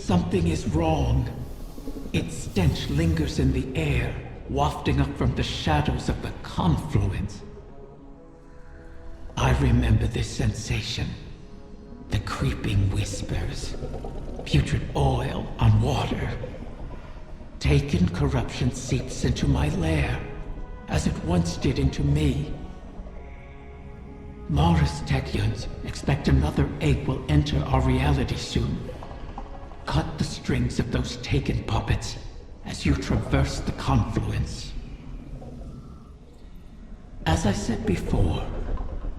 Something is wrong. Its stench lingers in the air, wafting up from the shadows of the confluence. I remember this sensation. The creeping whispers. Putrid oil on water. Taken corruption seeps into my lair, as it once did into me. Mara's Techyons expect another egg will enter our reality soon. Cut the strings of those Taken puppets as you traverse the confluence. As I said before,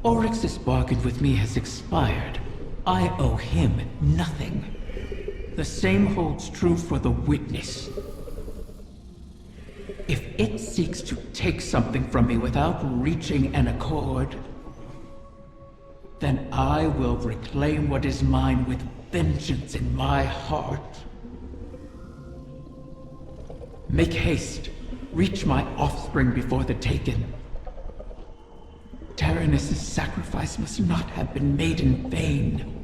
Oryx's bargain with me has expired. I owe him nothing. The same holds true for the Witness. If it seeks to take something from me without reaching an accord, then I will reclaim what is mine with vengeance in my heart. Make haste. Reach my offspring before the Taken. Taranis' sacrifice must not have been made in vain.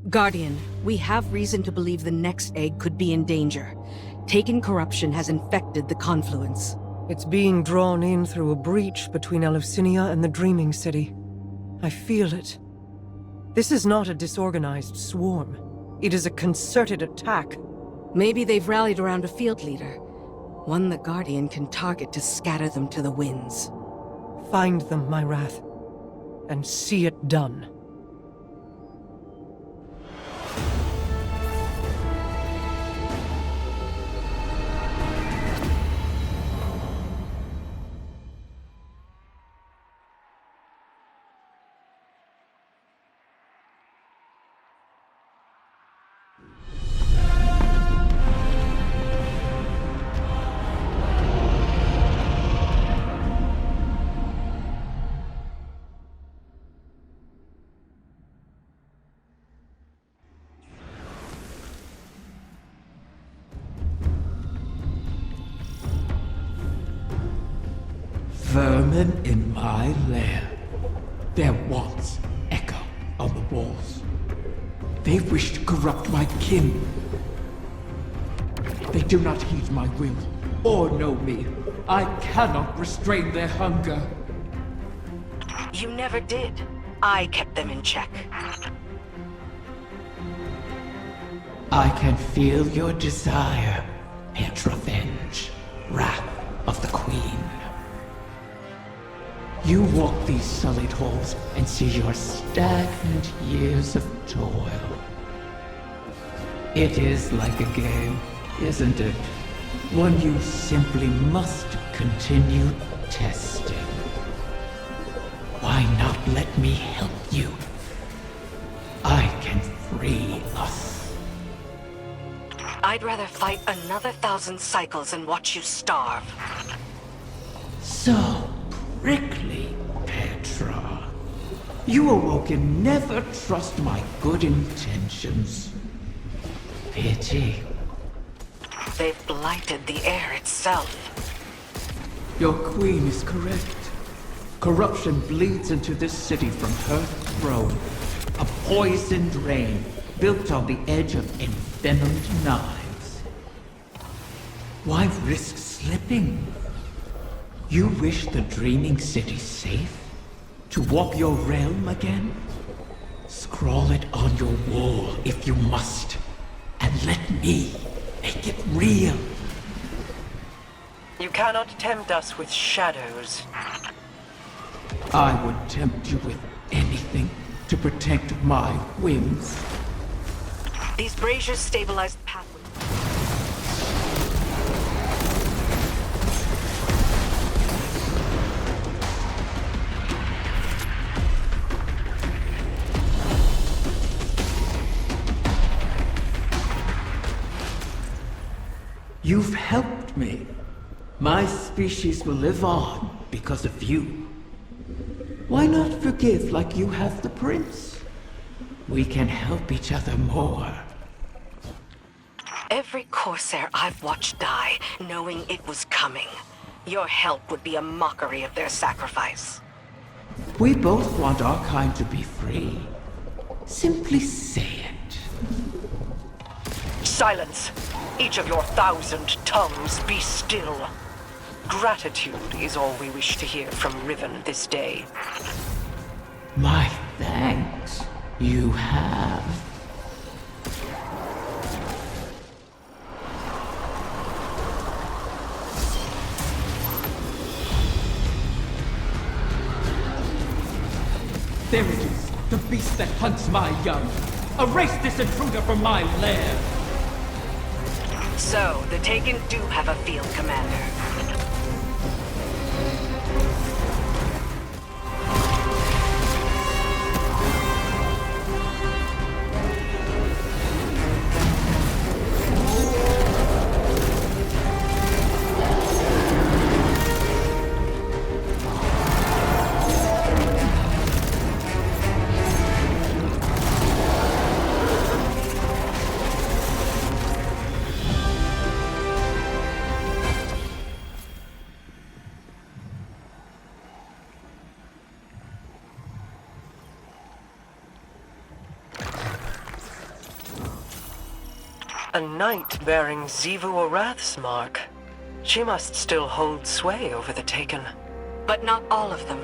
Guardian, we have reason to believe the next egg could be in danger. Taken corruption has infected the confluence. It's being drawn in through a breach between Eleusinia and the Dreaming City. I feel it. This is not a disorganized swarm. It is a concerted attack. Maybe they've rallied around a field leader. One the Guardian can target to scatter them to the winds. Find them, my wrath, and see it done. Vermin in my lair. Their wants echo on the walls. They wish to corrupt my kin. They do not heed my will, or know me. I cannot restrain their hunger. You never did. I kept them in check. I can feel your desire, Petrovenge, wrath of the Queen. You walk these sullied halls and see your stagnant years of toil. It is like a game, isn't it? One you simply must continue testing. Why not let me help you? I can free us. I'd rather fight another 1,000 cycles and watch you starve. So prickly, Petra. You Awoken never trust my good intentions. Pity. They've blighted the air itself. Your queen is correct. Corruption bleeds into this city from her throne. A poisoned rain built on the edge of envenomed knives. Why risk slipping? You wish the Dreaming City safe? To walk your realm again? Scrawl it on your wall if you must. And let me make it real. You cannot tempt us with shadows. I would tempt you with anything to protect my whims. These braziers stabilize the pathway. You've helped me. My species will live on because of you. Why not forgive like you have the prince? We can help each other more. Every Corsair I've watched die, knowing it was coming. Your help would be a mockery of their sacrifice. We both want our kind to be free. Simply say it. Silence! Each of your 1,000 tongues be still. Gratitude is all we wish to hear from Riven this day. My thanks. You have. There it is, the beast that hunts my young. Erase this intruder from my lair. So, the Taken do have a field commander. A knight bearing Xivu Arath's mark. She must still hold sway over the Taken. But not all of them.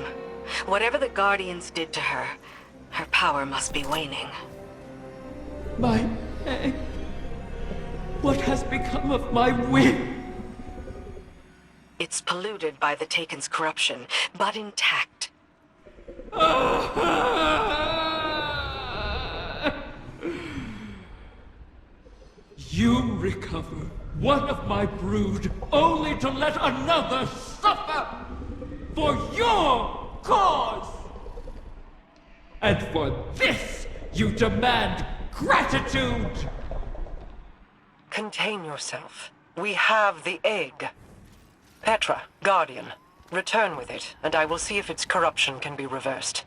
Whatever the Guardians did to her, her power must be waning. My egg. What has become of my wing? It's polluted by the Taken's corruption, but intact. You recover one of my brood, only to let another suffer for your cause! And for this, you demand gratitude! Contain yourself. We have the egg. Petra, Guardian, return with it, and I will see if its corruption can be reversed.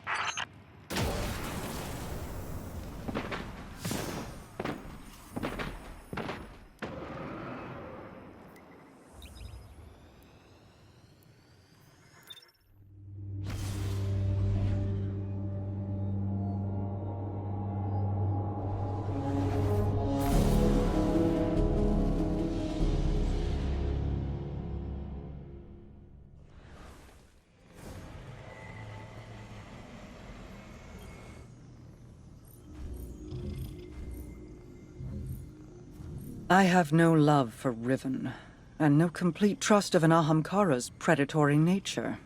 I have no love for Riven, and no complete trust of an Ahamkara's predatory nature.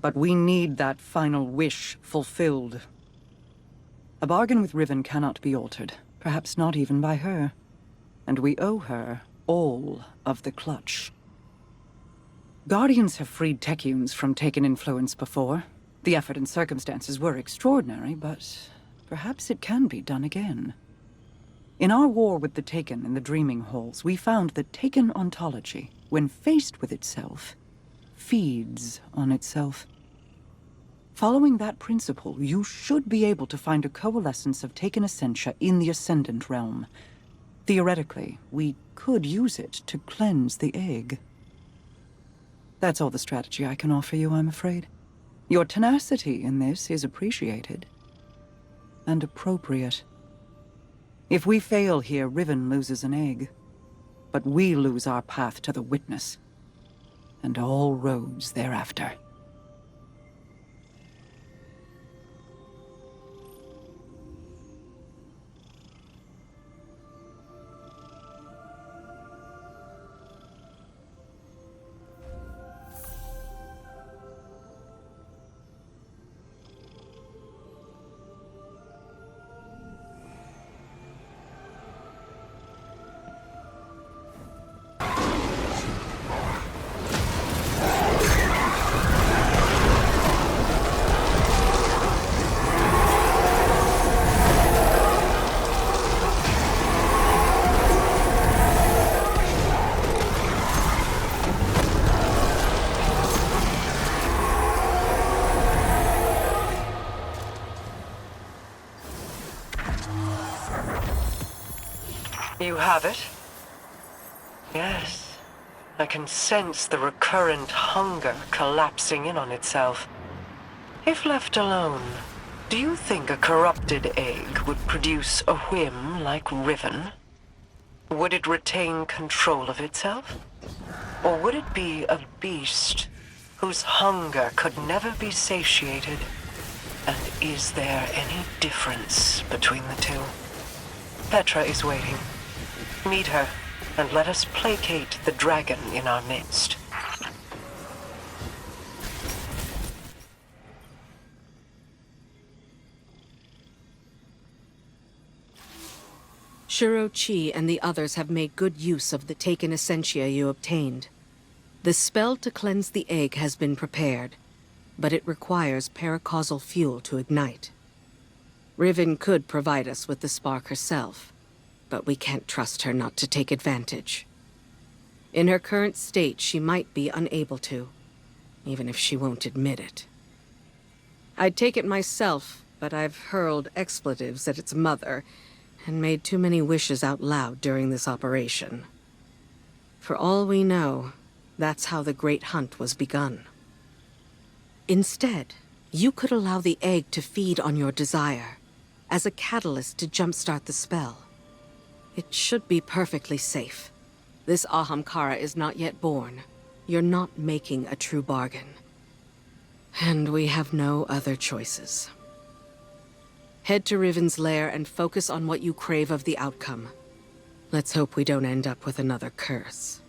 But we need that final wish fulfilled. A bargain with Riven cannot be altered, perhaps not even by her. And we owe her all of the clutch. Guardians have freed Techuns from Taken influence before. The effort and circumstances were extraordinary, but perhaps it can be done again. In our war with the Taken in the Dreaming Halls, we found that Taken ontology, when faced with itself, feeds on itself. Following that principle, you should be able to find a coalescence of Taken essentia in the Ascendant realm. Theoretically, we could use it to cleanse the egg. That's all the strategy I can offer you, I'm afraid. Your tenacity in this is appreciated. And appropriate. If we fail here, Riven loses an egg. But we lose our path to the Witness. And all roads thereafter. You have it? Yes. I can sense the recurrent hunger collapsing in on itself. If left alone, do you think a corrupted egg would produce a whim like Riven? Would it retain control of itself? Or would it be a beast whose hunger could never be satiated? And is there any difference between the two? Petra is waiting. Meet her, and let us placate the dragon in our midst. Shuro-Chi and the others have made good use of the taken essentia you obtained. The spell to cleanse the egg has been prepared, but it requires paracausal fuel to ignite. Riven could provide us with the spark herself, but we can't trust her not to take advantage. In her current state, she might be unable to, even if she won't admit it. I'd take it myself, but I've hurled expletives at its mother and made too many wishes out loud during this operation. For all we know, that's how the Great Hunt was begun. Instead, you could allow the egg to feed on your desire, as a catalyst to jumpstart the spell. It should be perfectly safe. This Ahamkara is not yet born. You're not making a true bargain. And we have no other choices. Head to Riven's lair and focus on what you crave of the outcome. Let's hope we don't end up with another curse.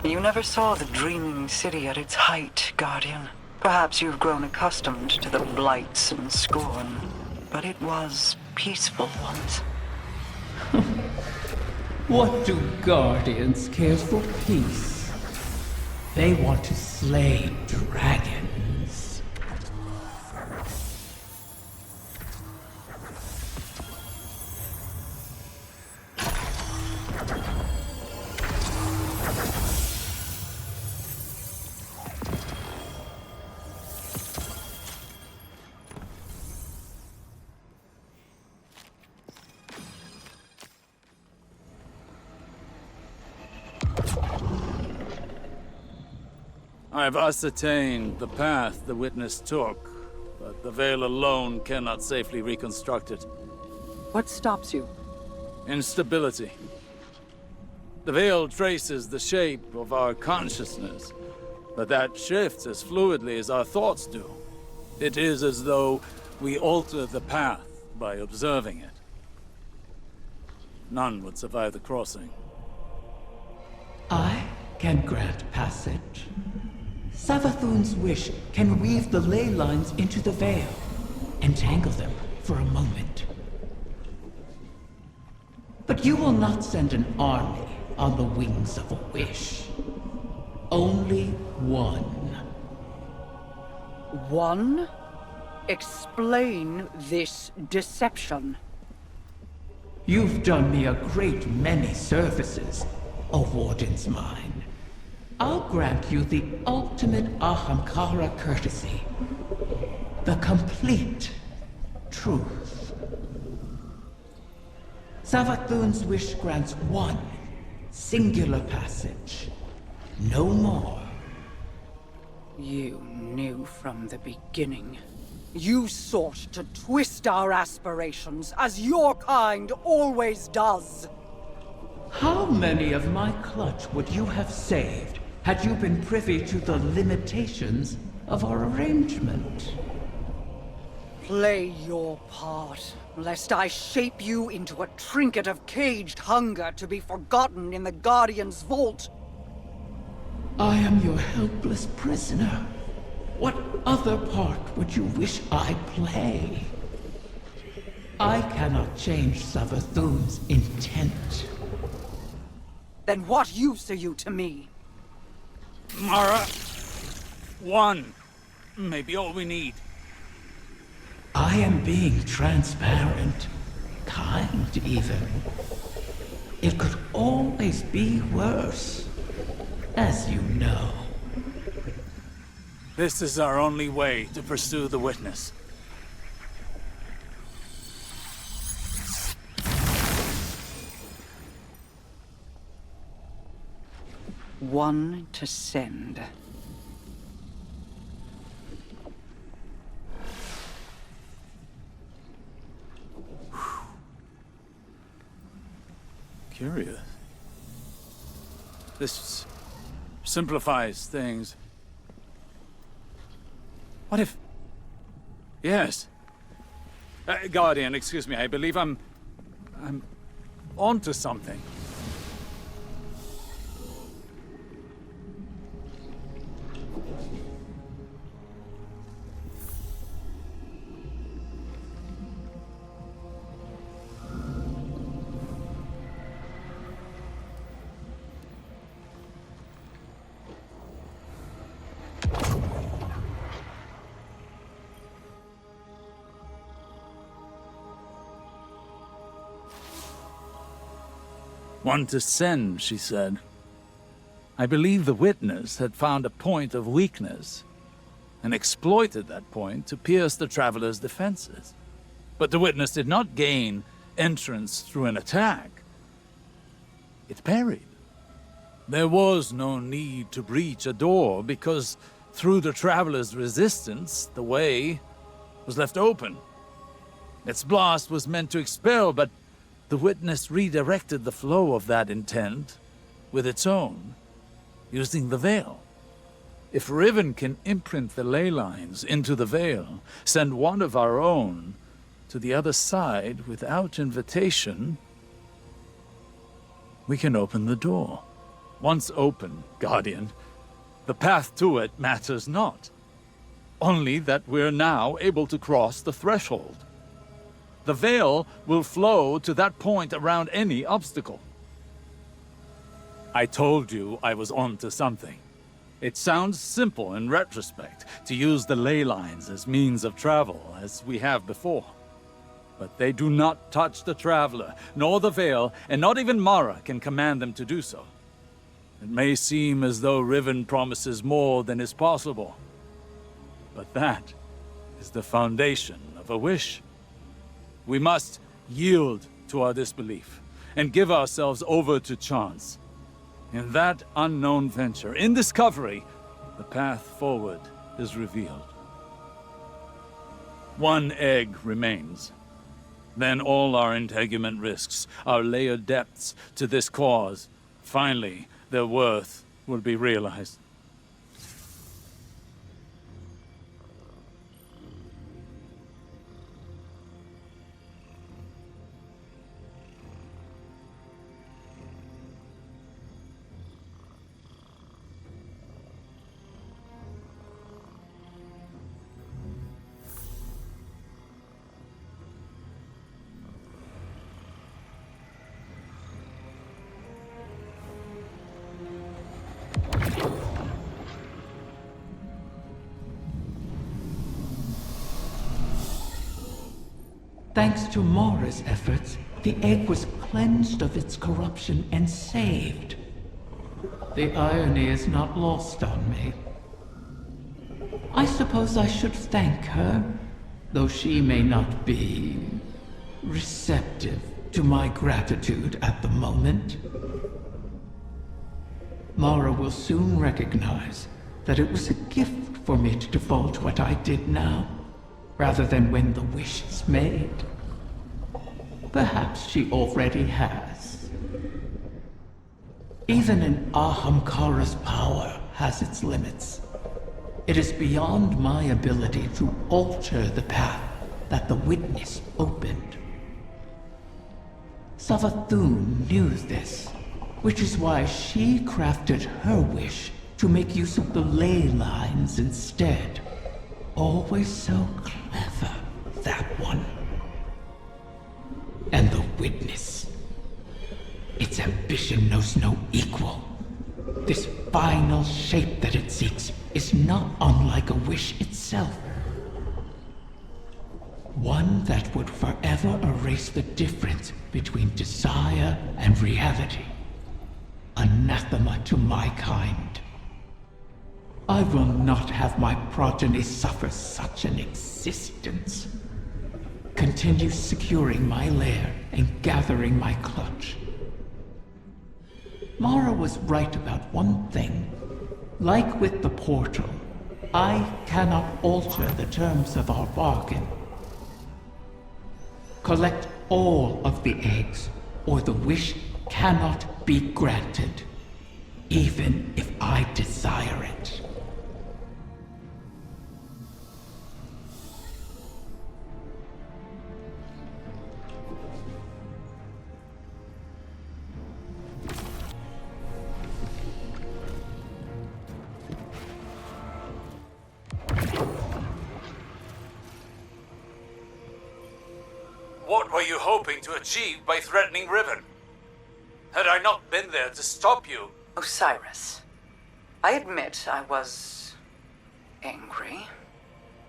You never saw the dreaming city at its height, Guardian. Perhaps you've grown accustomed to the blights and scorn, but it was peaceful once. What do Guardians care for peace? They want to slay dragons. I've ascertained the path the witness took, but the veil alone cannot safely reconstruct it. What stops you? Instability. The veil traces the shape of our consciousness, but that shifts as fluidly as our thoughts do. It is as though we alter the path by observing it. None would survive the crossing. I can grant passage. Savathûn's wish can weave the ley lines into the veil, entangle them for a moment. But you will not send an army on the wings of a wish. Only one. One? Explain this deception. You've done me a great many services, O Warden's mine. I'll grant you the ultimate Ahamkara courtesy. The complete truth. Savathûn's wish grants one singular passage. No more. You knew from the beginning. You sought to twist our aspirations, as your kind always does. How many of my clutch would you have saved had you been privy to the limitations of our arrangement? Play your part, lest I shape you into a trinket of caged hunger to be forgotten in the Guardian's vault. I am your helpless prisoner. What other part would you wish I play? I cannot change Savathûn's intent. Then what use are you to me? Mara, one. Maybe all we need. I am being transparent. Kind, even. It could always be worse. As you know. This is our only way to pursue the witness. One to send. Curious. This simplifies things. What if... Yes. Guardian, excuse me, I believe I'm onto something. One to send, she said. I believe the witness had found a point of weakness and exploited that point to pierce the traveler's defenses. But the witness did not gain entrance through an attack. It parried. There was no need to breach a door because through the traveler's resistance, the way was left open. Its blast was meant to expel, but the witness redirected the flow of that intent with its own, using the veil. If Riven can imprint the ley lines into the veil, send one of our own to the other side without invitation, we can open the door. Once open, Guardian, the path to it matters not. Only that we're now able to cross the threshold. The veil will flow to that point around any obstacle. I told you I was onto something. It sounds simple in retrospect to use the ley lines as means of travel, as we have before. But they do not touch the traveler, nor the veil, and not even Mara can command them to do so. It may seem as though Riven promises more than is possible, but that is the foundation of a wish. We must yield to our disbelief and give ourselves over to chance. In that unknown venture, in discovery, the path forward is revealed. One egg remains. Then all our integument risks, our layered depths to this cause, finally, their worth will be realized. Thanks to Mara's efforts, the egg was cleansed of its corruption and saved. The irony is not lost on me. I suppose I should thank her, though she may not be receptive to my gratitude at the moment. Mara will soon recognize that it was a gift for me to divulge what I did now, rather than when the wish is made. Perhaps she already has. Even an Ahamkara's power has its limits. It is beyond my ability to alter the path that the witness opened. Savathûn knew this, which is why she crafted her wish to make use of the ley-lines instead. Always so clever, that one. And the witness. Its ambition knows no equal. This final shape that it seeks is not unlike a wish itself. One that would forever erase the difference between desire and reality. Anathema to my kind. I will not have my progeny suffer such an existence. Continue securing my lair and gathering my clutch. Mara was right about one thing. Like with the portal, I cannot alter the terms of our bargain. Collect all of the eggs, or the wish cannot be granted, even if I desire it. What were you hoping to achieve by threatening Riven? Had I not been there to stop you? Osiris, I admit I was angry.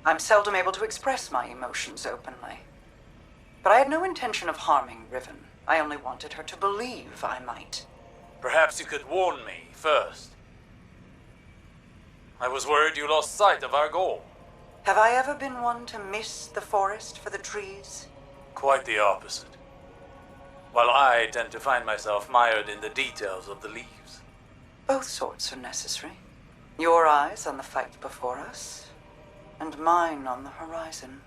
I'm seldom able to express my emotions openly. But I had no intention of harming Riven. I only wanted her to believe I might. Perhaps you could warn me first. I was worried you lost sight of our goal. Have I ever been one to miss the forest for the trees? Quite the opposite. While I tend to find myself mired in the details of the leaves. Both sorts are necessary. Your eyes on the fight before us, and mine on the horizon.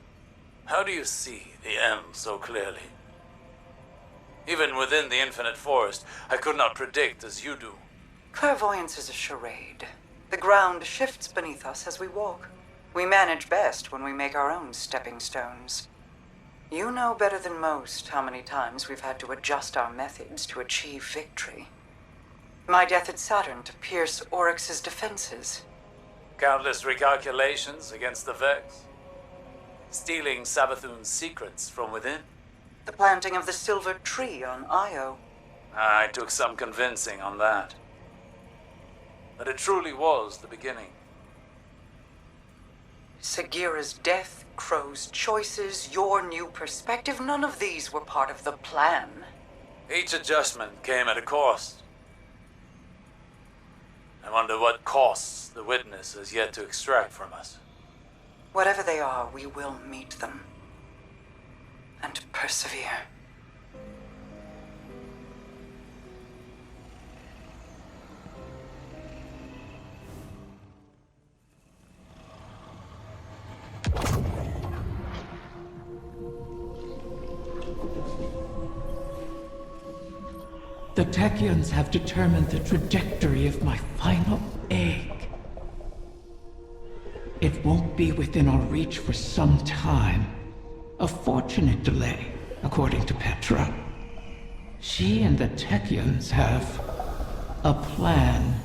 How do you see the end so clearly? Even within the infinite forest, I could not predict as you do. Clairvoyance is a charade. The ground shifts beneath us as we walk. We manage best when we make our own stepping stones. You know better than most how many times we've had to adjust our methods to achieve victory. My death at Saturn to pierce Oryx's defenses. Countless recalculations against the Vex. Stealing Savathûn's secrets from within. The planting of the silver tree on Io. I took some convincing on that. But it truly was the beginning. Sagira's death, Crow's choices, your new perspective, none of these were part of the plan. Each adjustment came at a cost. I wonder what costs the witness has yet to extract from us. Whatever they are, we will meet them. And persevere. The Techians have determined the trajectory of my final egg. It won't be within our reach for some time. A fortunate delay, according to Petra. She and the Techians have a plan.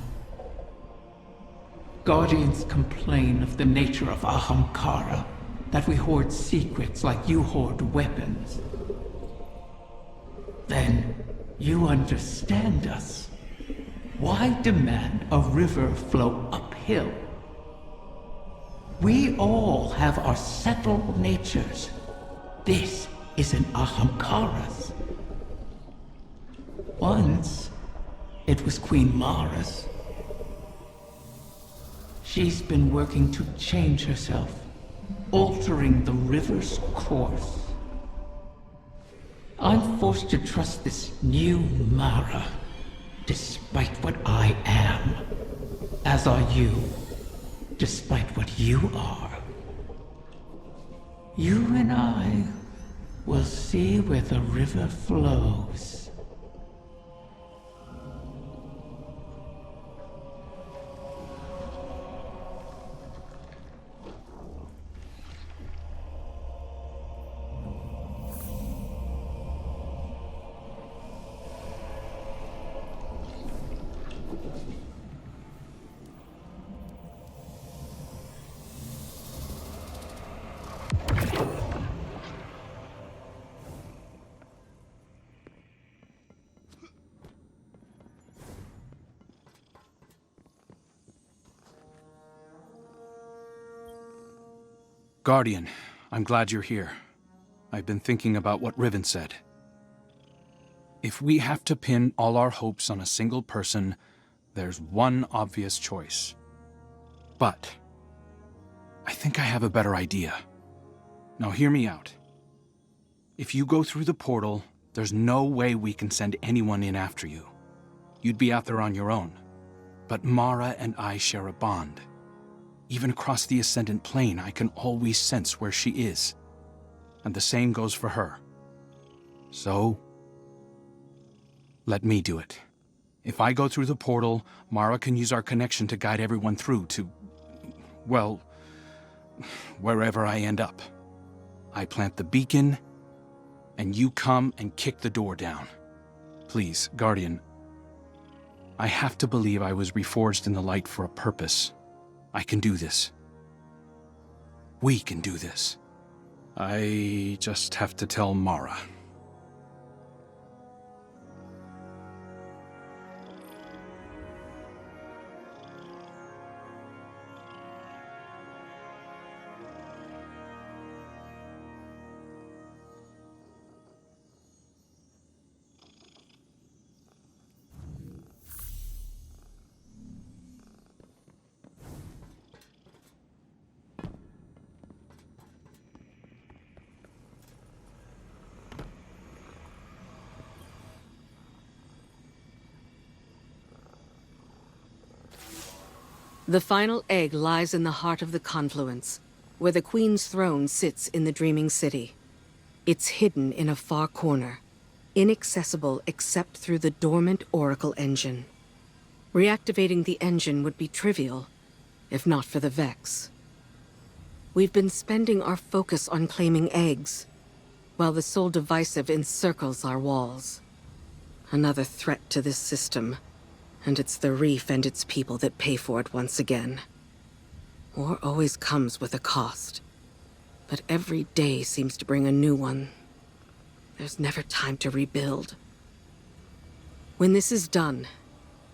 Guardians complain of the nature of Ahamkara, that we hoard secrets like you hoard weapons. Then, you understand us. Why demand a river flow uphill? We all have our settled natures. This is an Ahamkara's. Once, it was Queen Mara's. She's been working to change herself, altering the river's course. I'm forced to trust this new Mara, despite what I am. As are you, despite what you are. You and I will see where the river flows. Guardian, I'm glad you're here. I've been thinking about what Riven said. If we have to pin all our hopes on a single person, there's one obvious choice. But I think I have a better idea. Now hear me out. If you go through the portal, there's no way we can send anyone in after you. You'd be out there on your own. But Mara and I share a bond. Even across the Ascendant Plane, I can always sense where she is. And the same goes for her. So, let me do it. If I go through the portal, Mara can use our connection to guide everyone through to, well, wherever I end up. I plant the beacon, and you come and kick the door down. Please, Guardian, I have to believe I was reforged in the light for a purpose. I can do this. We can do this. I just have to tell Mara. The final egg lies in the heart of the confluence, where the Queen's throne sits in the Dreaming City. It's hidden in a far corner, inaccessible except through the dormant Oracle engine. Reactivating the engine would be trivial, if not for the Vex. We've been spending our focus on claiming eggs, while the Soul Divisive encircles our walls. Another threat to this system. And it's the Reef and its people that pay for it once again. War always comes with a cost. But every day seems to bring a new one. There's never time to rebuild. When this is done,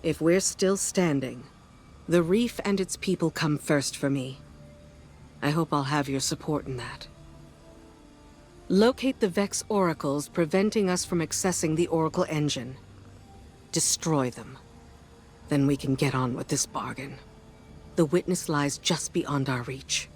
if we're still standing, the Reef and its people come first for me. I hope I'll have your support in that. Locate the Vex oracles preventing us from accessing the Oracle engine. Destroy them. Then we can get on with this bargain. The witness lies just beyond our reach.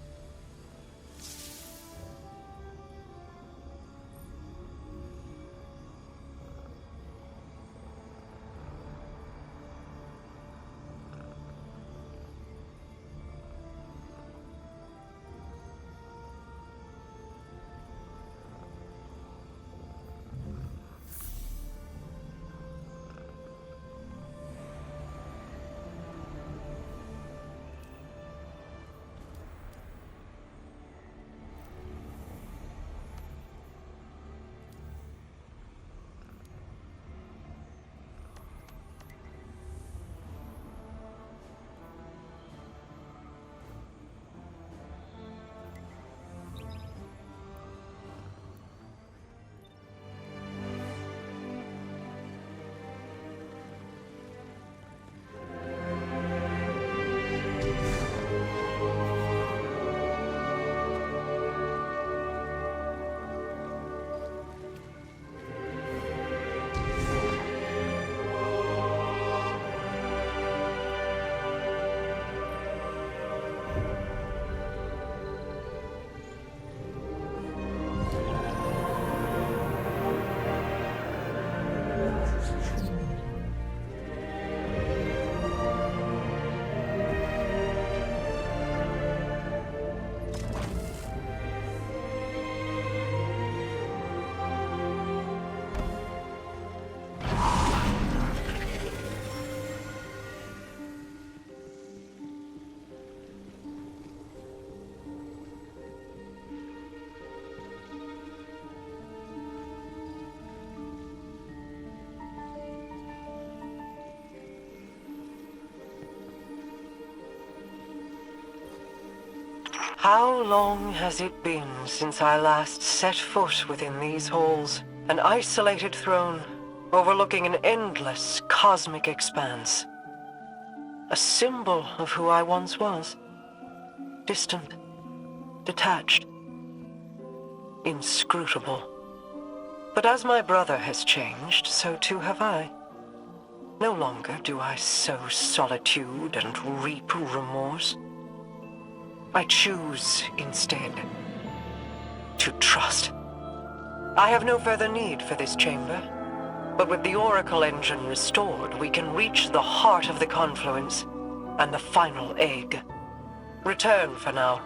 How long has it been since I last set foot within these halls? An isolated throne, overlooking an endless cosmic expanse. A symbol of who I once was. Distant, detached, inscrutable. But as my brother has changed, so too have I. No longer do I sow solitude and reap remorse. I choose, instead, to trust. I have no further need for this chamber, but with the Oracle engine restored, we can reach the heart of the confluence and the final egg. Return for now.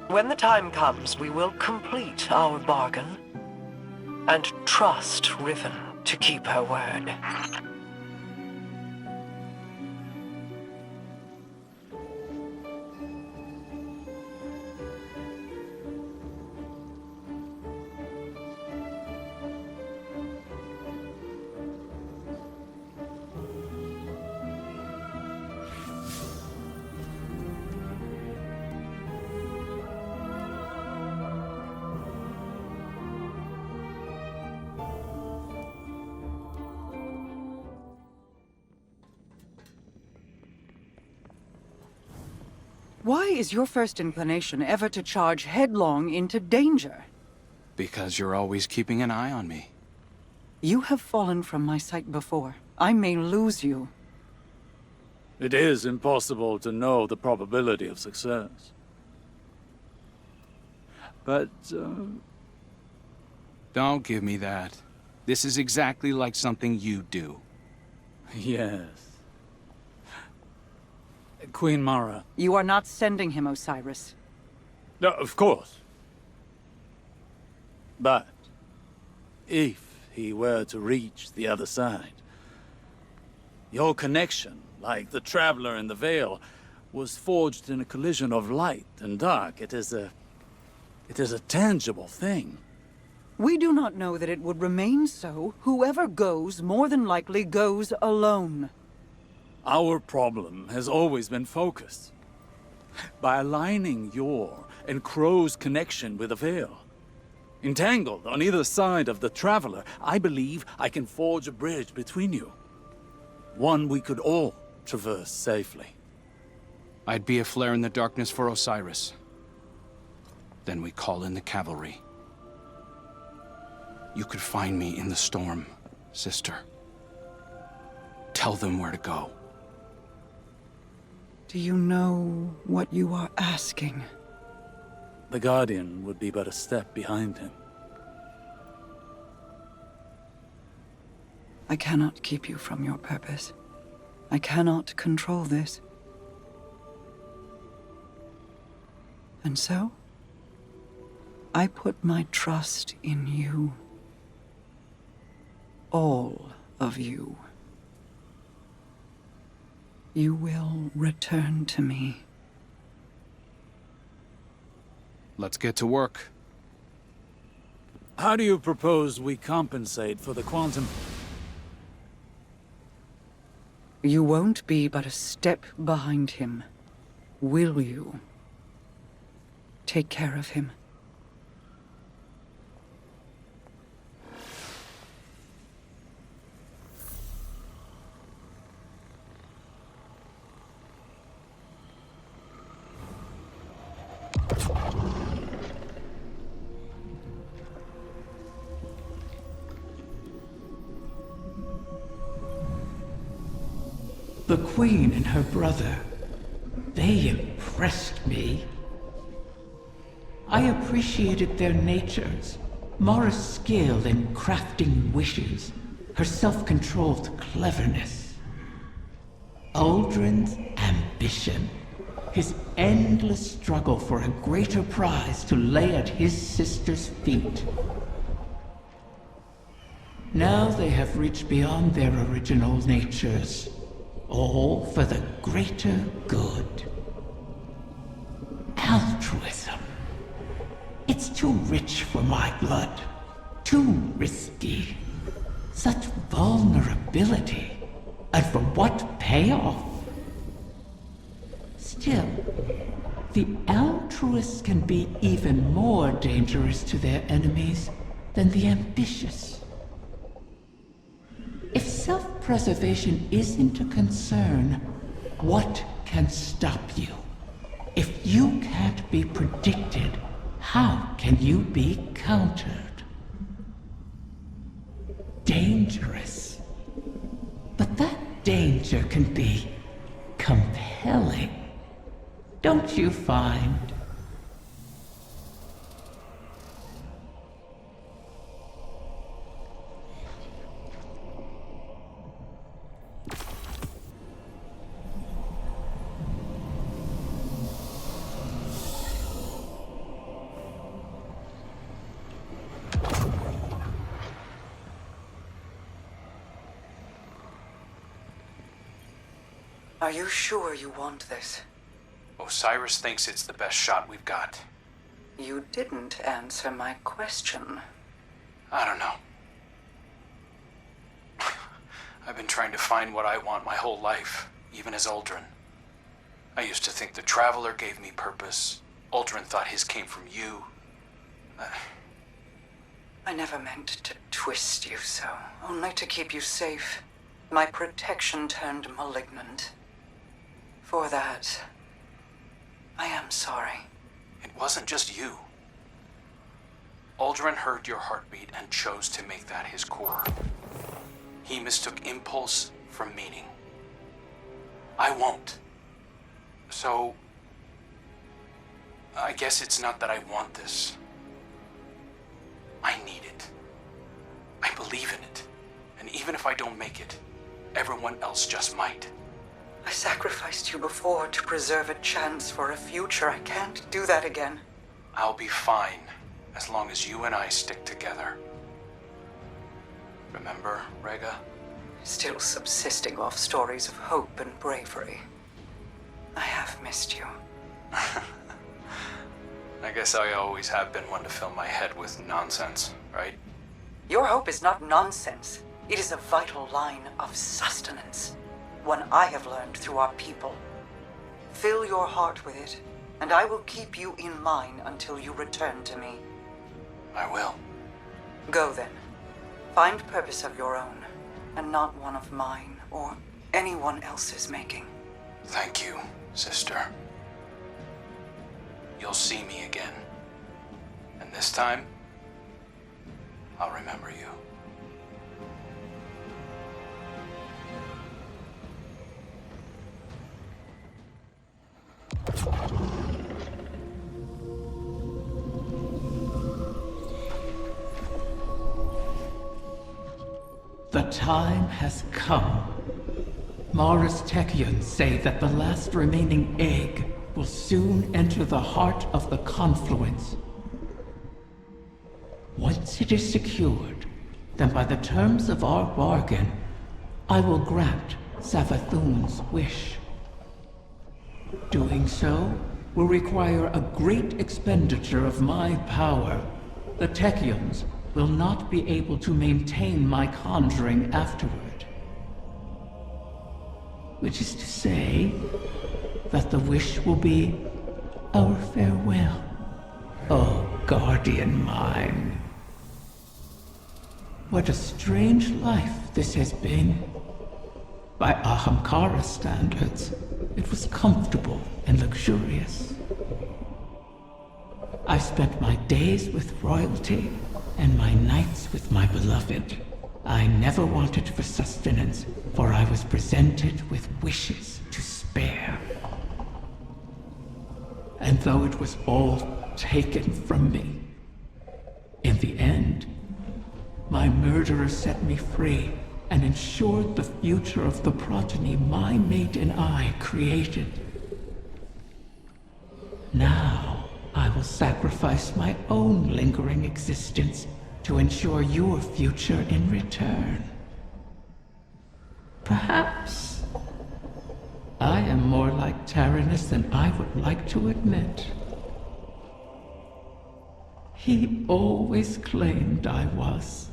When the time comes, we will complete our bargain and trust Riven to keep her word. Why is your first inclination ever to charge headlong into danger? Because you're always keeping an eye on me. You have fallen from my sight before. I may lose you. It is impossible to know the probability of success. But, Don't give me that. This is exactly like something you do. yes. Queen Mara. You are not sending him, Osiris. No, of course. But, if he were to reach the other side, your connection, like the traveler in the Veil, was forged in a collision of light and dark. It is a tangible thing. We do not know that it would remain so. Whoever goes, more than likely goes alone. Our problem has always been focus. By aligning your and Crow's connection with the Veil, entangled on either side of the Traveler, I believe I can forge a bridge between you. One we could all traverse safely. I'd be a flare in the darkness for Osiris. Then we call in the cavalry. You could find me in the storm, sister. Tell them where to go. Do you know what you are asking? The Guardian would be but a step behind him. I cannot keep you from your purpose. I cannot control this. And so, I put my trust in you. All of you. You will return to me. Let's get to work. How do you propose we compensate for the quantum? You won't be but a step behind him, will you? Take care of him. The Queen and her brother, they impressed me. I appreciated their natures, Mara's skill in crafting wishes, her self-controlled cleverness. Uldren's ambition, his endless struggle for a greater prize to lay at his sister's feet. Now they have reached beyond their original natures. All for the greater good. Altruism. It's too rich for my blood. Too risky. Such vulnerability. And for what payoff? Still, the altruism altruists can be even more dangerous to their enemies than the ambitious. If self-preservation isn't a concern, what can stop you? If you can't be predicted, how can you be countered? Dangerous. But that danger can be compelling. Don't you find? Are you sure you want this? Osiris thinks it's the best shot we've got. You didn't answer my question. I don't know. I've been trying to find what I want my whole life, even as Uldren. I used to think the Traveler gave me purpose. Uldren thought his came from you. I never meant to twist you so, only to keep you safe. My protection turned malignant. For that, I am sorry. It wasn't just you. Uldren heard your heartbeat and chose to make that his core. He mistook impulse for meaning. I won't. So, I guess it's not that I want this. I need it. I believe in it. And even if I don't make it, everyone else just might. I sacrificed you before to preserve a chance for a future. I can't do that again. I'll be fine, as long as you and I stick together. Remember, Rega? Still subsisting off stories of hope and bravery. I have missed you. I guess I always have been one to fill my head with nonsense, right? Your hope is not nonsense. It is a vital line of sustenance. One I have learned through our people. Fill your heart with it, and I will keep you in mine until you return to me. I will. Go then. Find purpose of your own, and not one of mine or anyone else's making. Thank you, sister. You'll see me again. And this time, I'll remember you. The time has come. Mara's Techeuns say that the last remaining egg will soon enter the heart of the confluence. Once it is secured, then by the terms of our bargain, I will grant Savathûn's wish. Doing so will require a great expenditure of my power. The Techeuns will not be able to maintain my conjuring afterward. Which is to say that the wish will be our farewell. Oh, guardian mine. What a strange life this has been. By Ahamkara standards, it was comfortable and luxurious. I spent my days with royalty and my nights with my beloved. I never wanted for sustenance, for I was presented with wishes to spare. And though it was all taken from me, in the end, my murderer set me free and ensured the future of the progeny my mate and I created. Now, I will sacrifice my own lingering existence to ensure your future in return. Perhaps I am more like Tyrannus than I would like to admit. He always claimed I was.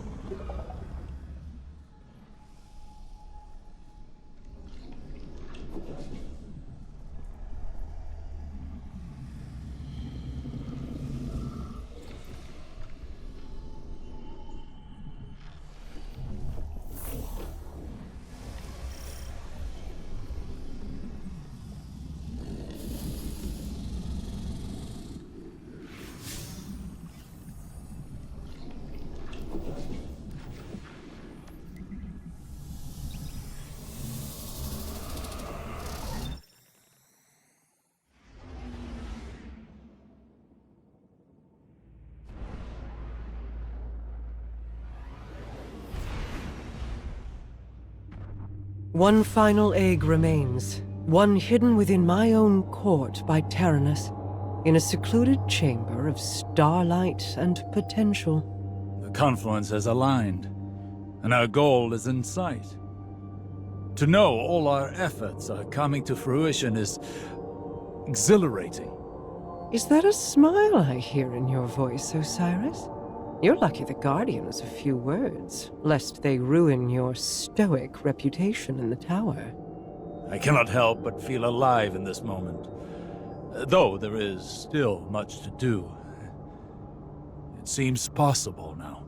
One final egg remains, one hidden within my own court by Tyrannus, in a secluded chamber of starlight and potential. The confluence has aligned, and our goal is in sight. To know all our efforts are coming to fruition is exhilarating. Is that a smile I hear in your voice, Osiris? You're lucky the Guardian has a few words, lest they ruin your stoic reputation in the tower. I cannot help but feel alive in this moment, though there is still much to do. It seems possible now.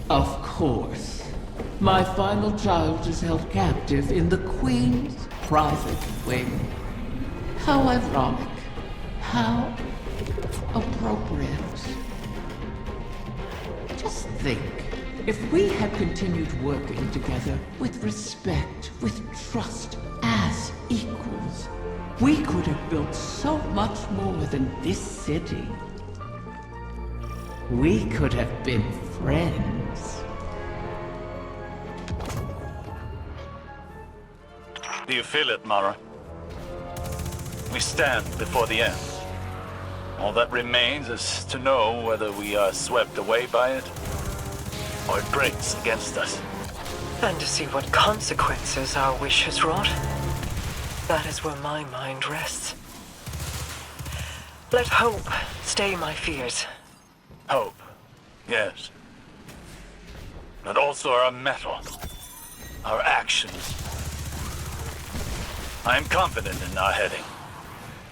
Of course. My final child is held captive in the Queen's private wing. How ironic. How appropriate. Just think, if we had continued working together with respect, with trust, as equals, we could have built so much more than this city. We could have been friends. Do you feel it, Mara? We stand before the end. All that remains is to know whether we are swept away by it, or it breaks against us. And to see what consequences our wish has wrought. That is where my mind rests. Let hope stay my fears. Hope, yes. But also our mettle, our actions. I am confident in our heading,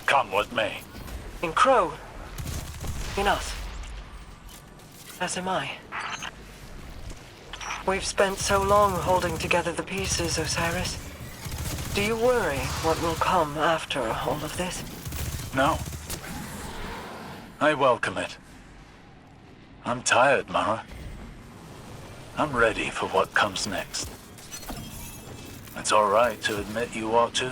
come what may. In Crow. In us. As am I. We've spent so long holding together the pieces, Osiris. Do you worry what will come after all of this? No. I welcome it. I'm tired, Mara. I'm ready for what comes next. It's all right to admit you are too.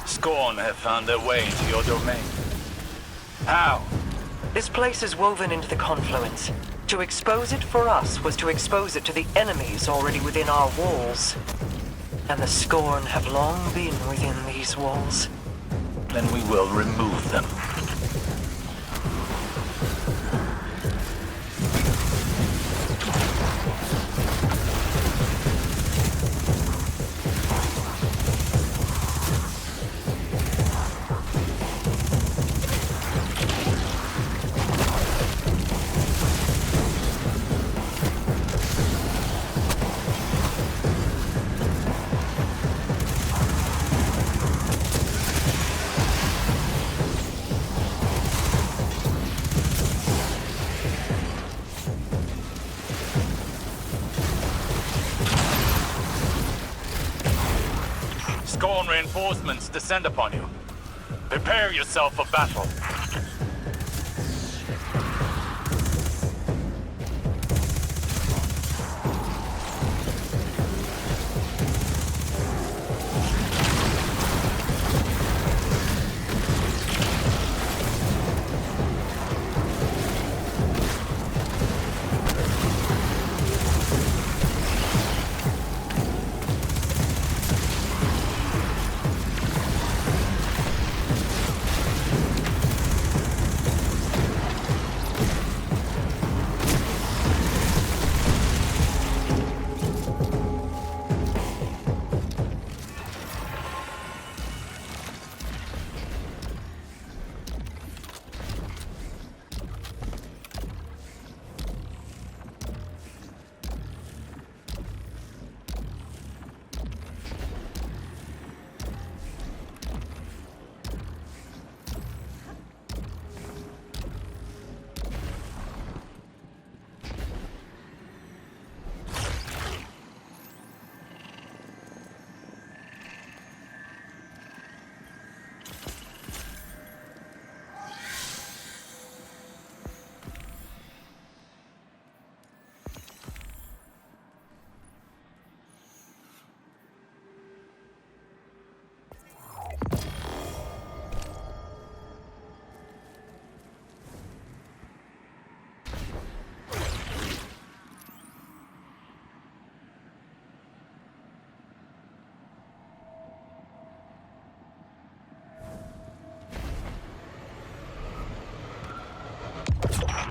Scorn have found their way into your domain. How? This place is woven into the confluence. To expose it for us was to expose it to the enemies already within our walls. And the Scorn have long been within these walls. Then we will remove them. reinforcements descend upon you. Prepare yourself for battle.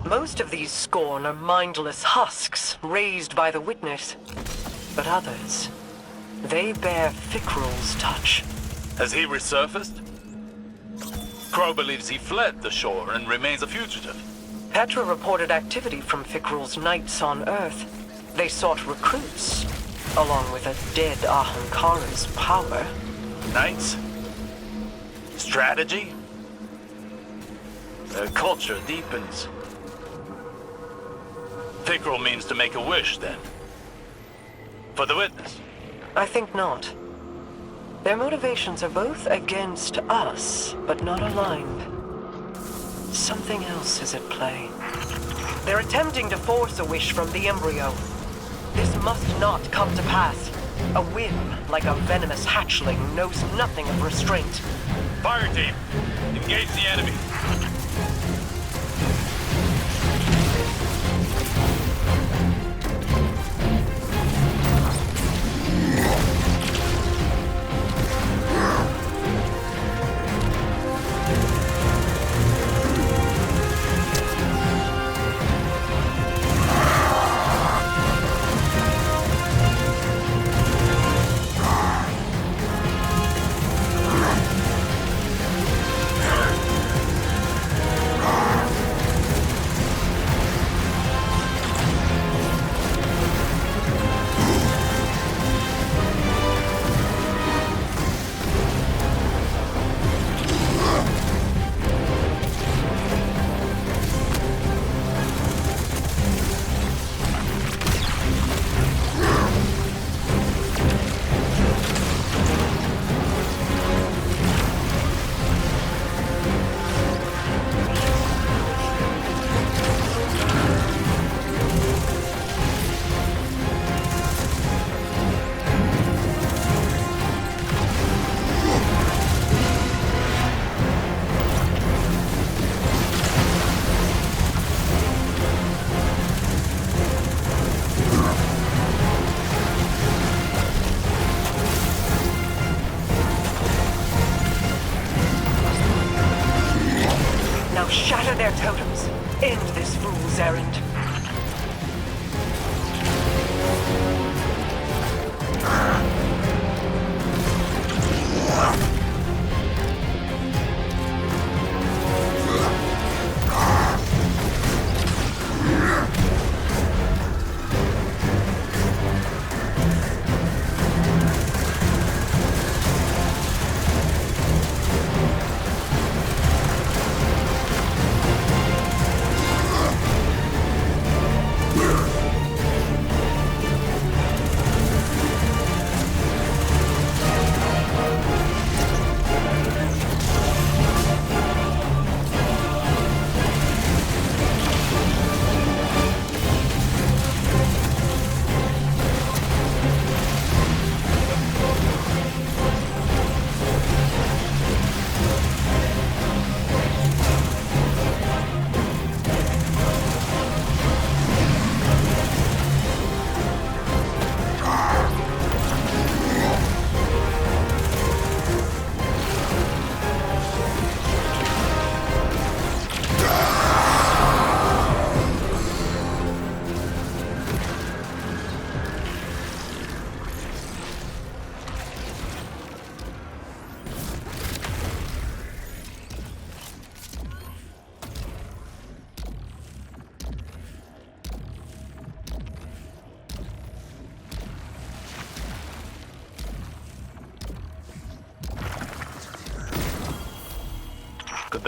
Most of these Scorn are mindless husks raised by the witness. But others, they bear Fickrul's touch. Has he resurfaced? Crow believes he fled the shore and remains a fugitive. Petra reported activity from Fickrul's knights on Earth. They sought recruits, along with a dead Ahamkara's power. Knights? Strategy? Their culture deepens. Fickrul means to make a wish, then. For the witness. I think not. Their motivations are both against us, but not aligned. Something else is at play. They're attempting to force a wish from the embryo. This must not come to pass. A whim, like a venomous hatchling, knows nothing of restraint. Fire team, engage the enemy. Shatter their totems. End this fool's errand.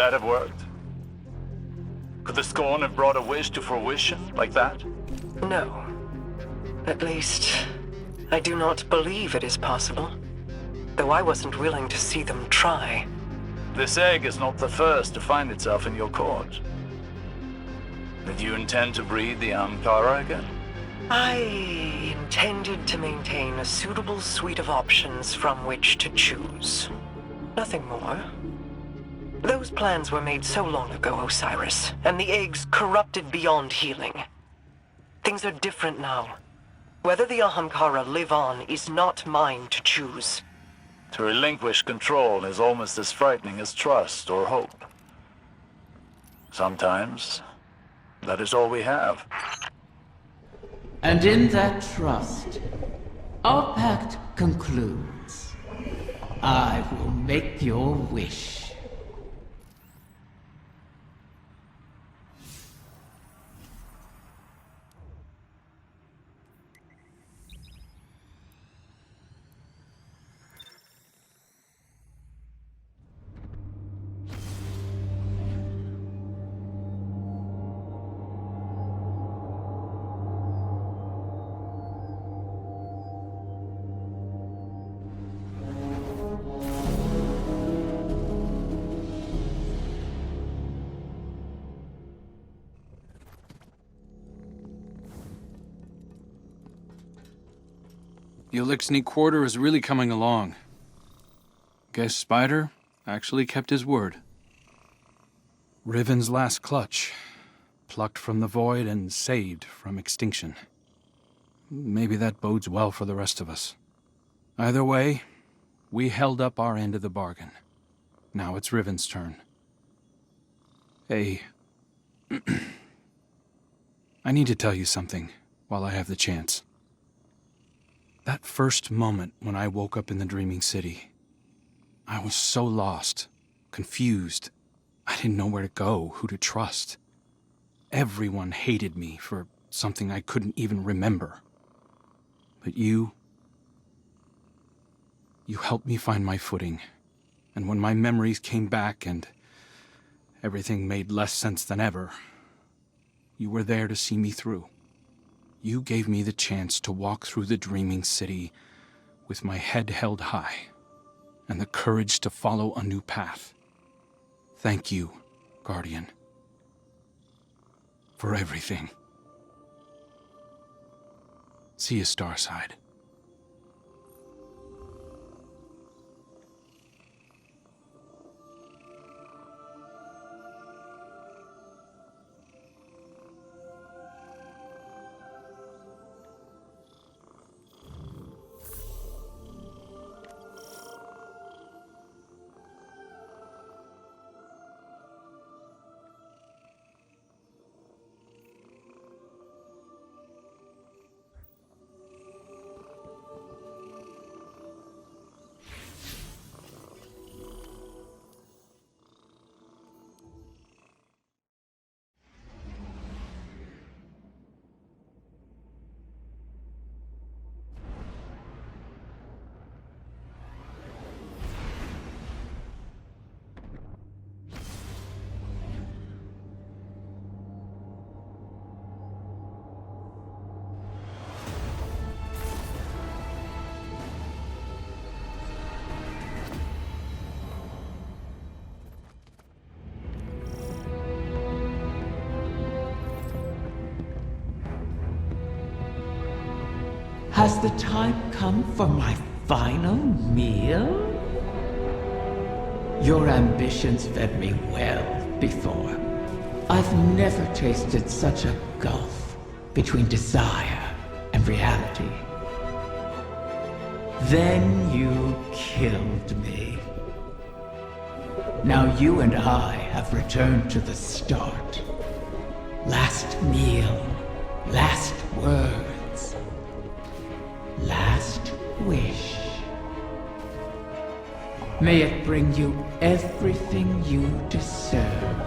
that have worked? Could the scorn have brought a wish to fruition like that? No. At least, I do not believe it is possible. Though I wasn't willing to see them try. This egg is not the first to find itself in your court. Did you intend to breed the Ahamkara again? I intended to maintain a suitable suite of options from which to choose. Nothing more. Those plans were made so long ago, Osiris, and the eggs corrupted beyond healing. Things are different now. Whether the Ahamkara live on is not mine to choose. To relinquish control is almost as frightening as trust or hope. Sometimes, that is all we have. And in that trust, our pact concludes. I will make your wish. The Elixni Quarter is really coming along. Guess Spider actually kept his word. Riven's last clutch, plucked from the void and saved from extinction. Maybe that bodes well for the rest of us. Either way, we held up our end of the bargain. Now it's Riven's turn. Hey, I need to tell you something while I have the chance. That first moment when I woke up in the Dreaming City, I was so lost, confused. I didn't know where to go, who to trust. Everyone hated me for something I couldn't even remember. But you helped me find my footing. And when my memories came back and everything made less sense than ever, you were there to see me through. You gave me the chance to walk through the Dreaming City with my head held high and the courage to follow a new path. Thank you, Guardian, for everything. See you, Starside. Has the time come for my final meal? Your ambitions fed me well before. I've never tasted such a gulf between desire and reality. Then you killed me. Now you and I have returned to the start. Last meal, last words, last wish. May it bring you everything you deserve.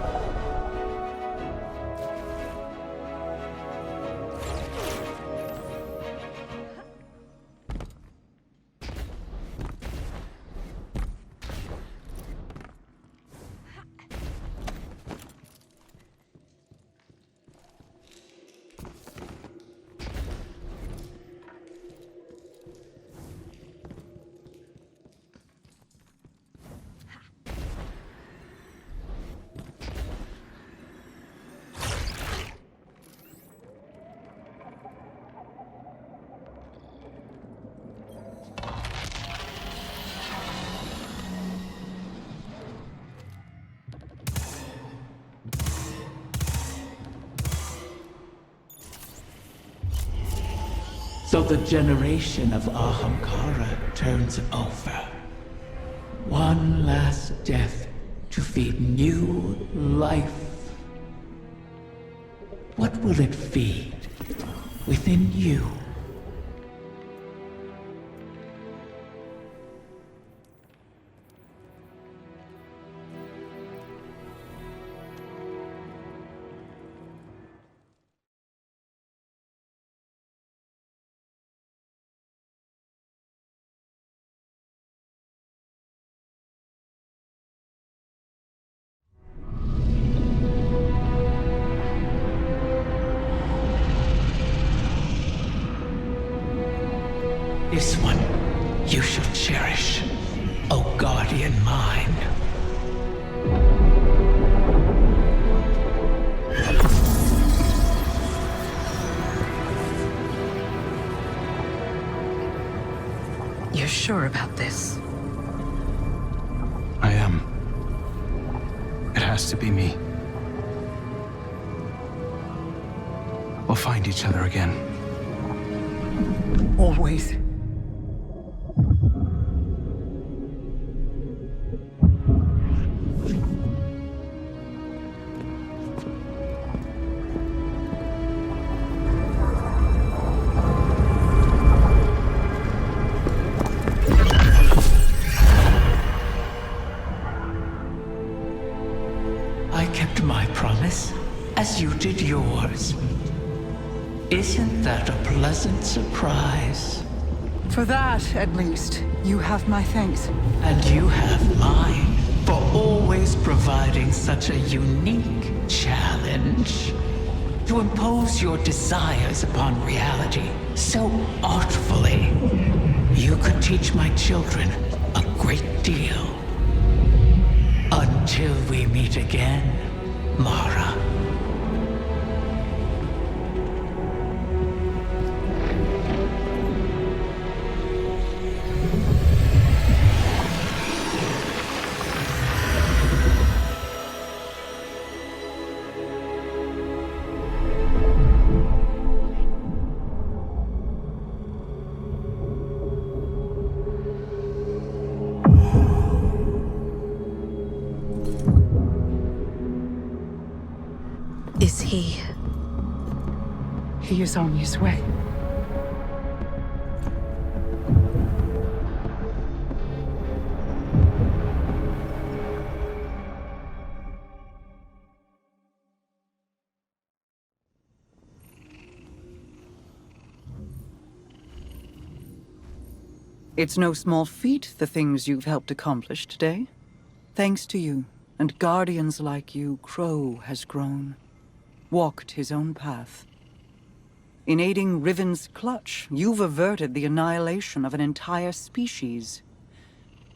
So the generation of Ahamkara turns over. One last death to feed new life. What will it feed within you? This one you shall cherish, O guardian mine. You're sure about this? I am. It has to be me. We'll find each other again. Always. I kept my promise, as you did yours. Isn't that a pleasant surprise? For that, at least, you have my thanks. And you have mine for always providing such a unique challenge. To impose your desires upon reality so artfully. You could teach my children a great deal. Until we meet again, Mara. Is he... He is on his way. It's no small feat, the things you've helped accomplish today. Thanks to you, and guardians like you, Crow has grown. Walked his own path. In aiding Riven's clutch, you've averted the annihilation of an entire species.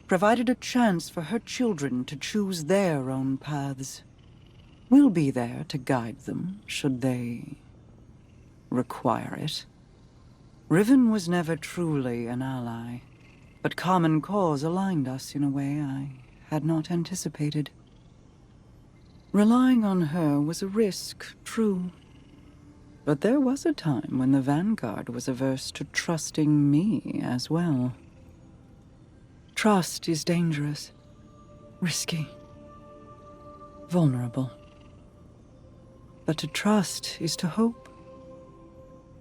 Provided a chance for her children to choose their own paths. We'll be there to guide them, should they... require it. Riven was never truly an ally, but common cause aligned us in a way I had not anticipated. Relying on her was a risk, true. But there was a time when the Vanguard was averse to trusting me as well. Trust is dangerous, risky, vulnerable. But to trust is to hope.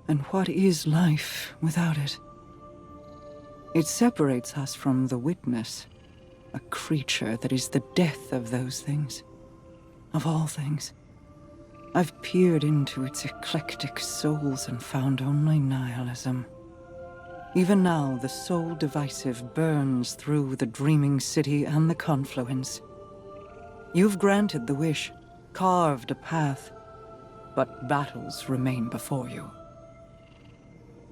And what is life without it? It separates us from the witness, a creature that is the death of those things. Of all things. I've peered into its eclectic souls and found only nihilism. Even now, the soul divisive burns through the dreaming city and the confluence. You've granted the wish, carved a path, but battles remain before you.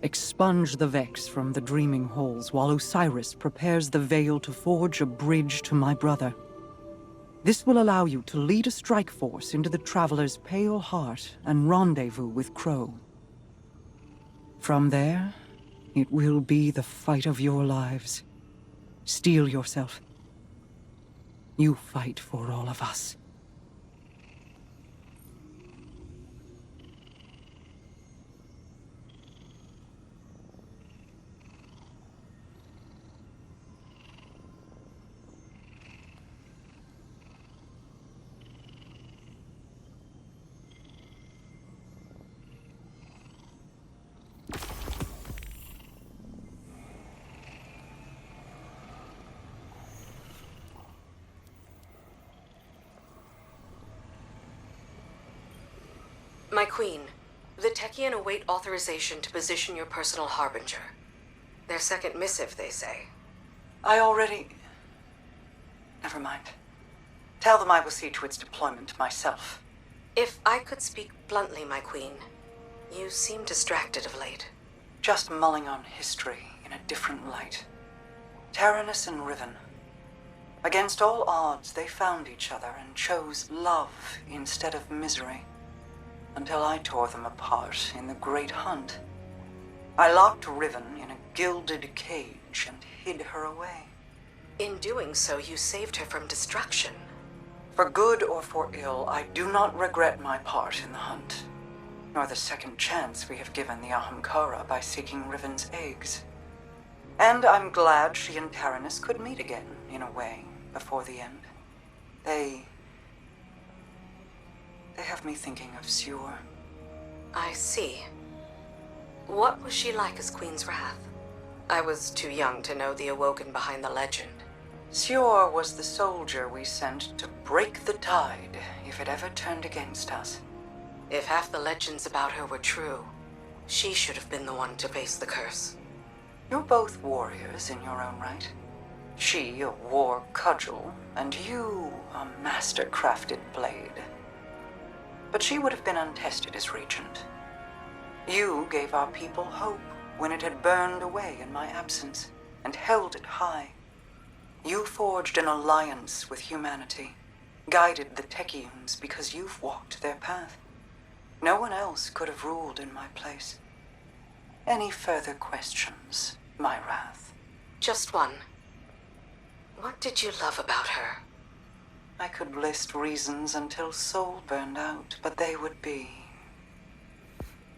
Expunge the Vex from the dreaming halls while Osiris prepares the veil to forge a bridge to my brother. This will allow you to lead a strike force into the Traveler's pale heart and rendezvous with Crow. From there, it will be the fight of your lives. Steel yourself. You fight for all of us. My queen, the Techian await authorization to position your personal harbinger. Their second missive, they say. I already... Never mind. Tell them I will see to its deployment myself. If I could speak bluntly, my queen, you seem distracted of late. Just mulling on history in a different light. Taranis and Riven. Against all odds, they found each other and chose love instead of misery. Until I tore them apart in the Great Hunt. I locked Riven in a gilded cage and hid her away. In doing so, you saved her from destruction. For good or for ill, I do not regret my part in the hunt, nor the second chance we have given the Ahamkara by seeking Riven's eggs. And I'm glad she and Taranis could meet again, in a way, before the end. They have me thinking of Sior. I see. What was she like as Queen's Wrath? I was too young to know the Awoken behind the legend. Sior was the soldier we sent to break the tide if it ever turned against us. If half the legends about her were true, she should have been the one to face the curse. You're both warriors in your own right. She a war cudgel, and you a master-crafted blade. But she would have been untested as regent. You gave our people hope when it had burned away in my absence, and held it high. You forged an alliance with humanity, guided the Techians because you've walked their path. No one else could have ruled in my place. Any further questions, my wrath? Just one. What did you love about her? I could list reasons until soul burned out, but they would be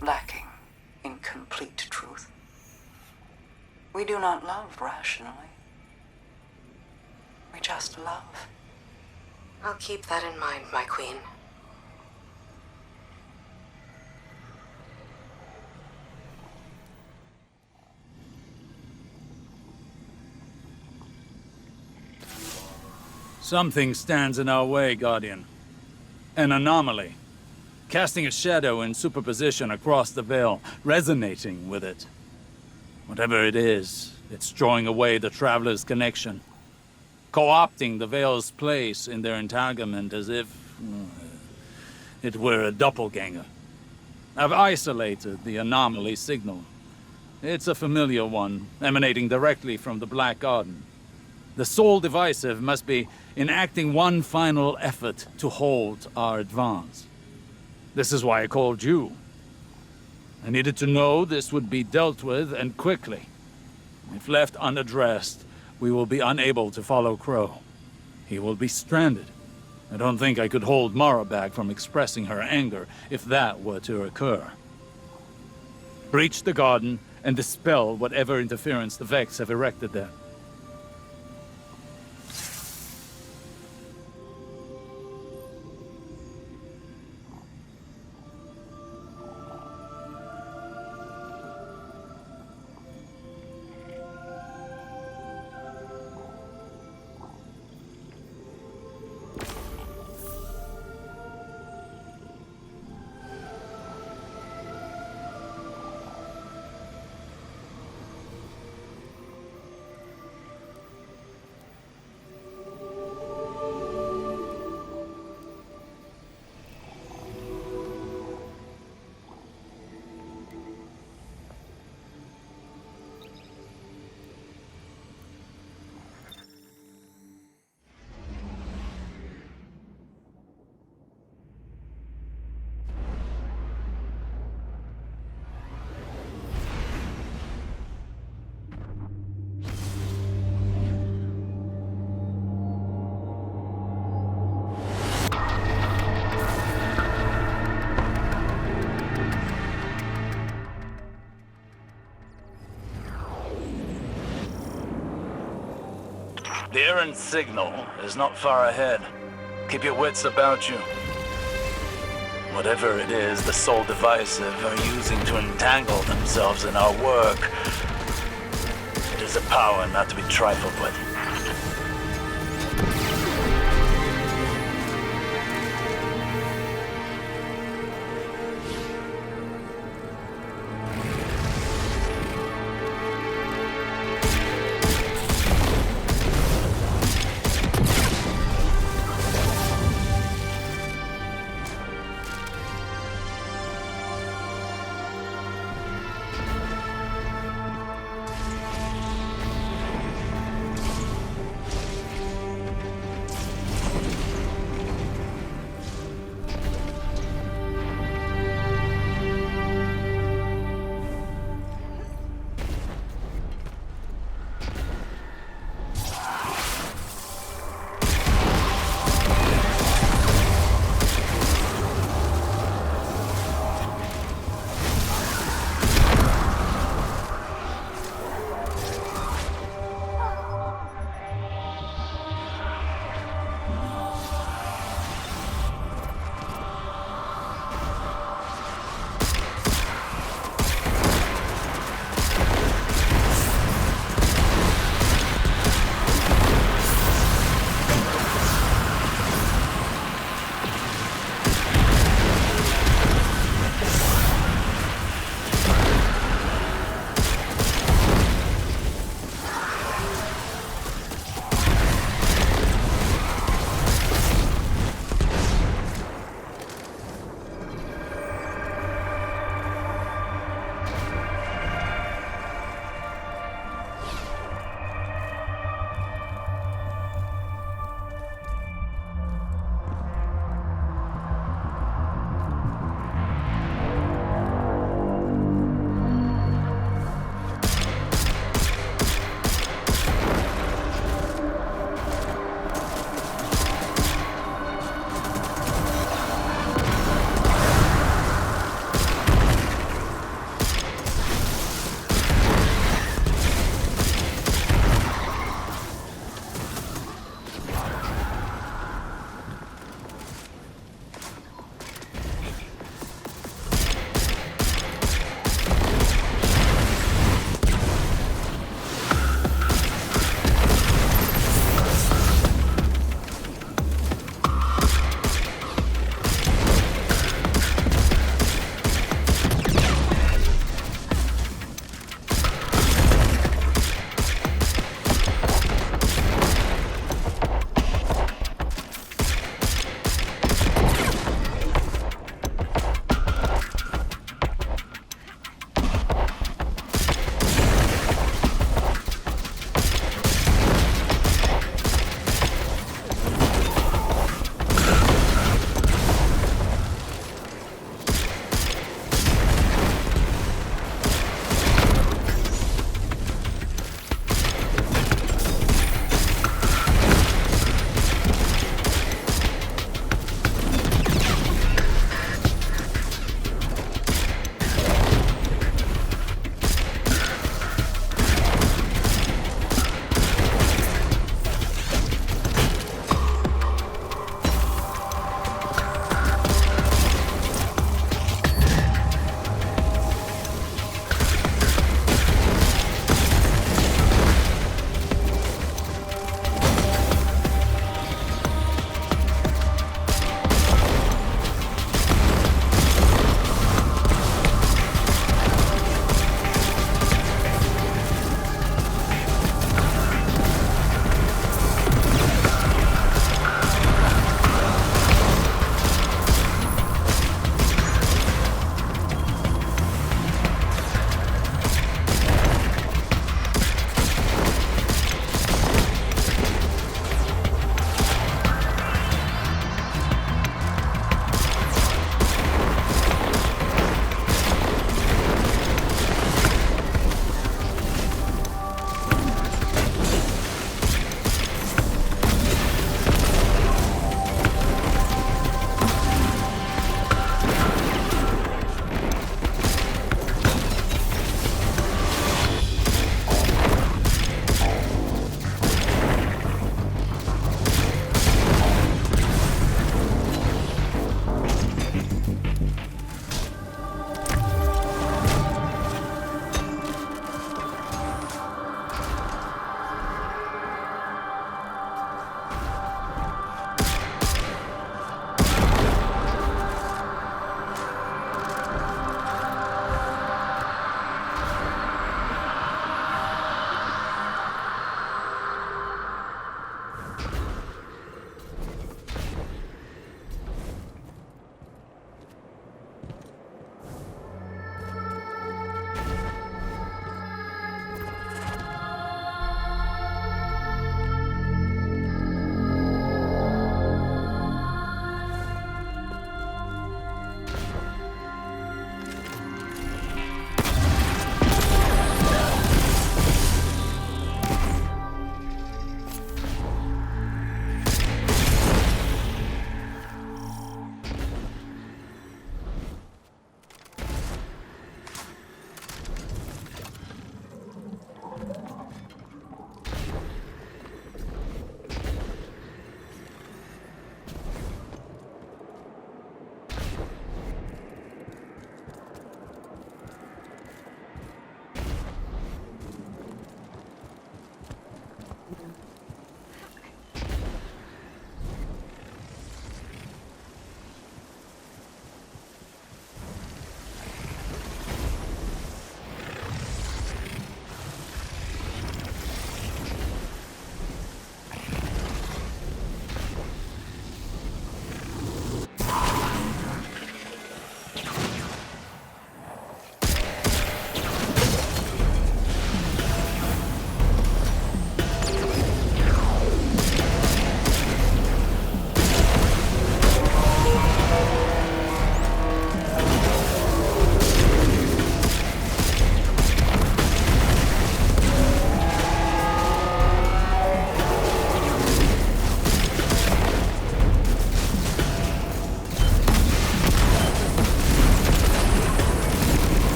lacking in complete truth. We do not love rationally. We just love. I'll keep that in mind, my queen. Something stands in our way, Guardian. An anomaly. Casting a shadow in superposition across the veil, resonating with it. Whatever it is, it's drawing away the Traveler's connection. Co-opting the veil's place in their entanglement as if it were a doppelganger. I've isolated the anomaly signal. It's a familiar one, emanating directly from the Black Garden. The sole divisive must be enacting one final effort to halt our advance. This is why I called you. I needed to know this would be dealt with, and quickly. If left unaddressed, we will be unable to follow Crow. He will be stranded. I don't think I could hold Mara back from expressing her anger if that were to occur. Breach the garden and dispel whatever interference the Vex have erected there. The errant signal is not far ahead. Keep your wits about you. Whatever it is the sole divisive are using to entangle themselves in our work, it is a power not to be trifled with.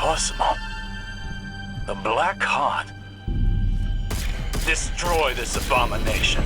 impossible. The Black Heart. Destroy this abomination.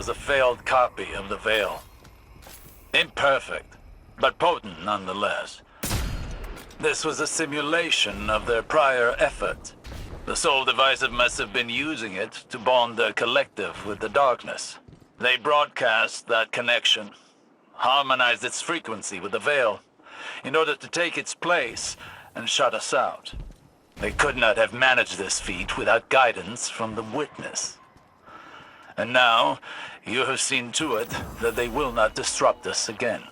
was a failed copy of the Veil. Imperfect, but potent nonetheless. This was a simulation of their prior effort. The Soul Divisive must have been using it to bond their collective with the darkness. They broadcast that connection, harmonized its frequency with the Veil, in order to take its place and shut us out. They could not have managed this feat without guidance from the Witness. And now, you have seen to it that they will not disrupt us again.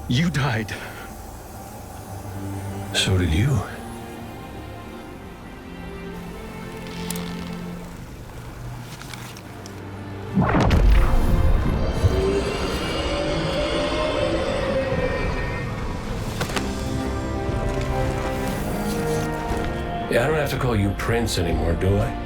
You died. So did you. Yeah, I don't have to call you Prince anymore, do I?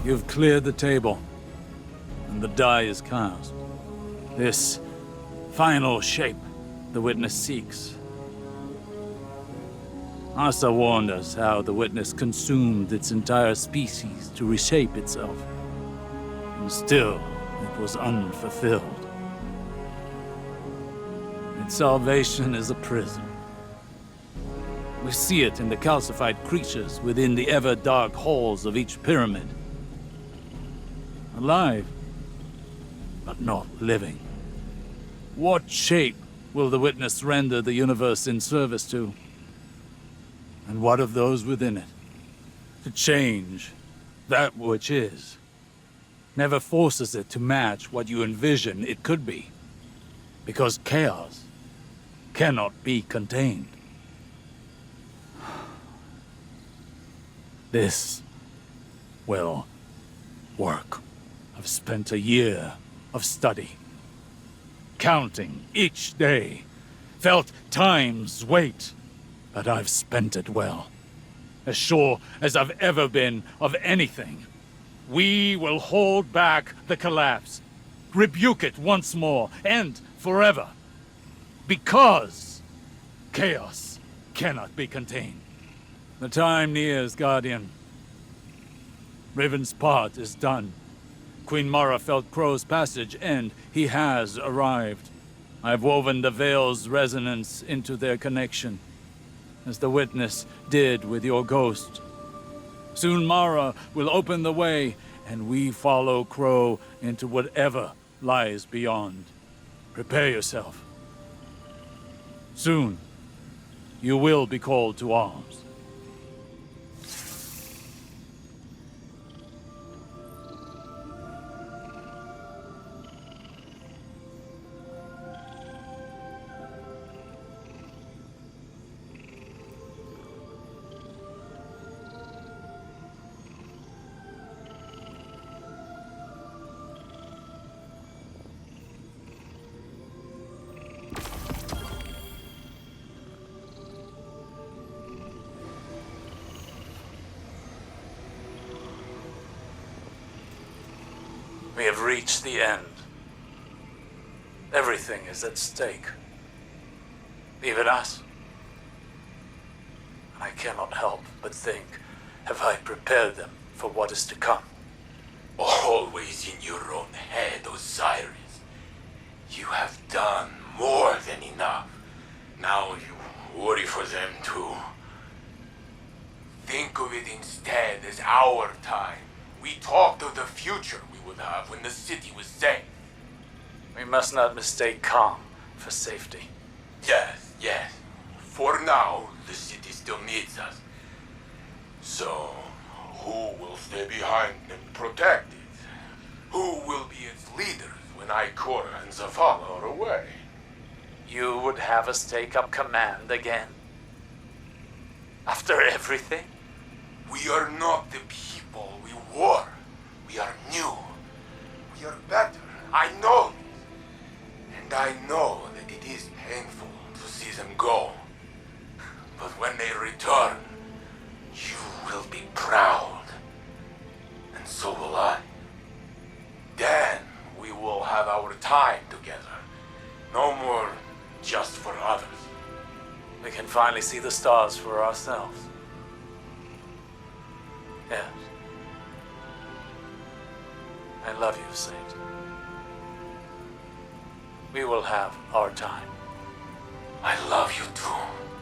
You've cleared the table, and the die is cast. This final shape the Witness seeks. Asa warned us how the Witness consumed its entire species to reshape itself. And still, it was unfulfilled. Its salvation is a prison. We see it in the calcified creatures within the ever-dark halls of each pyramid. Alive, but not living. What shape will the Witness render the universe in service to? And what of those within it? To change that which is never forces it to match what you envision it could be. Because chaos cannot be contained. This will work. I've spent a year of study, counting each day, felt time's weight, but I've spent it well. As sure as I've ever been of anything. We will hold back the collapse, rebuke it once more, and forever. Because chaos cannot be contained. The time nears, Guardian. Riven's part is done. Queen Mara felt Crow's passage, and he has arrived. I've woven the Veil's resonance into their connection, as the Witness did with your ghost. Soon Mara will open the way, and we follow Crow into whatever lies beyond. Prepare yourself. Soon, you will be called to arms. We have reached the end. Everything is at stake. Even us. I cannot help but think, have I prepared them for what is to come? Always in your own head, Osiris. You have done more than enough. Now you worry for them too. Think of it instead as our time. We talked of the future we would have when the city was safe. We must not mistake calm for safety. Yes, yes. For now, the city still needs us. So, who will stay behind and protect it? Who will be its leaders when Ikora and Zavala are away? You would have us take up command again? After everything? We are not the people we were. We are new. We are better. I know this. And I know that it is painful to see them go. But when they return, you will be proud. And so will I. Then we will have our time together. No more just for others. We can finally see the stars for ourselves. Yes. I love you, Saint. We will have our time. I love you too.